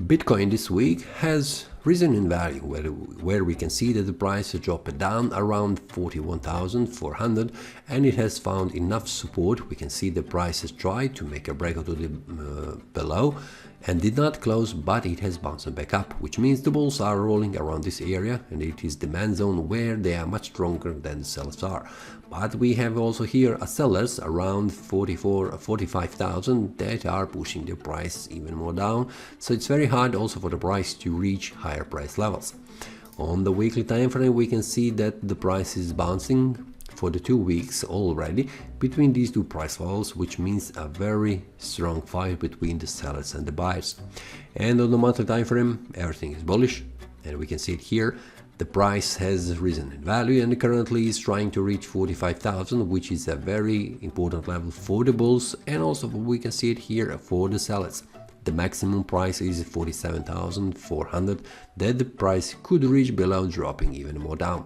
Bitcoin this week has risen in value, where we can see that the price has dropped down around 41,400 and it has found enough support. We can see the price has tried to make a breakout to the below and did not close, but it has bounced back up, which means the bulls are rolling around this area and it is demand zone where they are much stronger than the sellers are. But we have also here a sellers around 45,000 that are pushing the price even more down, so it's very hard also for the price to reach higher price levels. On the weekly time frame we can see that the price is bouncing for the 2 weeks already between these two price levels, which means a very strong fight between the sellers and the buyers. And on the monthly time frame everything is bullish, and we can see it here. The price has risen in value and currently is trying to reach 45,000, which is a very important level for the bulls, and also we can see it here for the sellers. The maximum price is 47,400 that the price could reach below, dropping even more down.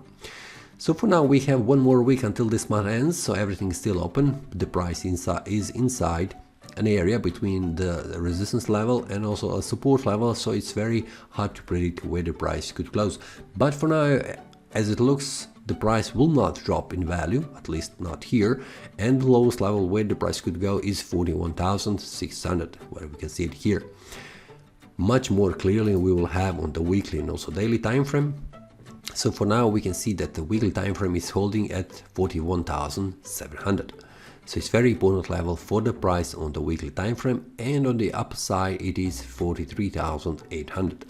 So for now we have one more week until this month ends, so everything is still open. The price is inside an area between the resistance level and also a support level, so it's very hard to predict where the price could close. But for now, as it looks, the price will not drop in value, at least not here, and the lowest level where the price could go is 41,600, where we can see it here. Much more clearly we will have on the weekly and also daily time frame. So for now we can see that the weekly time frame is holding at 41,700. So it's very important level for the price on the weekly time frame, and on the upside it is 43,800.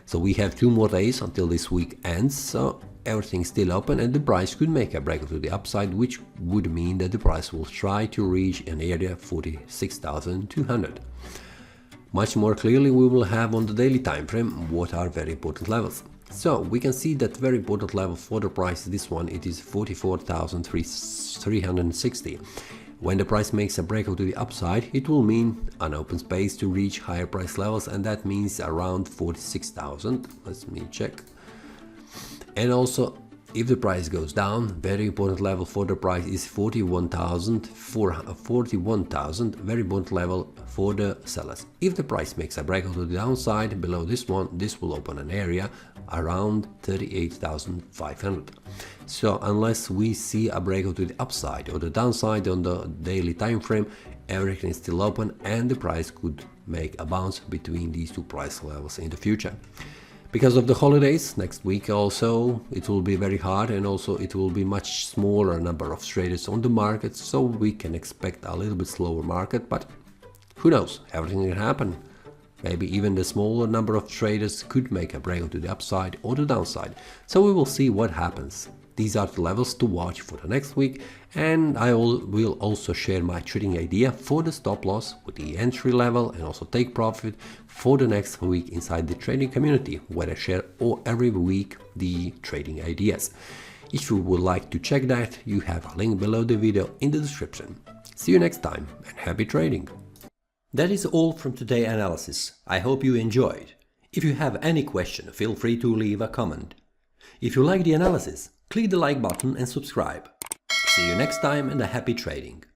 So we have 2 more days until this week ends, so everything's still open and the price could make a break to the upside, which would mean that the price will try to reach an area 46,200. Much more clearly we will have on the daily time frame what are very important levels. So we can see that very important level for the price, this one, it is 44,360. When the price makes a breakout to the upside, it will mean an open space to reach higher price levels, and that means around 46,000. Let me check. And also, if the price goes down, very important level for the price is 41,000, very important level for the sellers. If the price makes a breakout to the downside below this one, this will open an area around 38,500. So unless we see a breakout to the upside or the downside on the daily time frame, everything is still open and the price could make a bounce between these two price levels in the future. Because of the holidays, next week also it will be very hard, and also it will be much smaller number of traders on the market, so we can expect a little bit slower market, but who knows, everything can happen. Maybe even the smaller number of traders could make a breakout to the upside or the downside, so we will see what happens. These are the levels to watch for the next week, and I will also share my trading idea for the stop loss with the entry level and also take profit for the next week inside the trading community, where I share every week the trading ideas. If you would like to check that, you have a link below the video in the description. See you next time and happy trading! That is all from today's analysis. I hope you enjoyed. If you have any question, feel free to leave a comment. If you like the analysis, click the like button and subscribe. See you next time and a happy trading!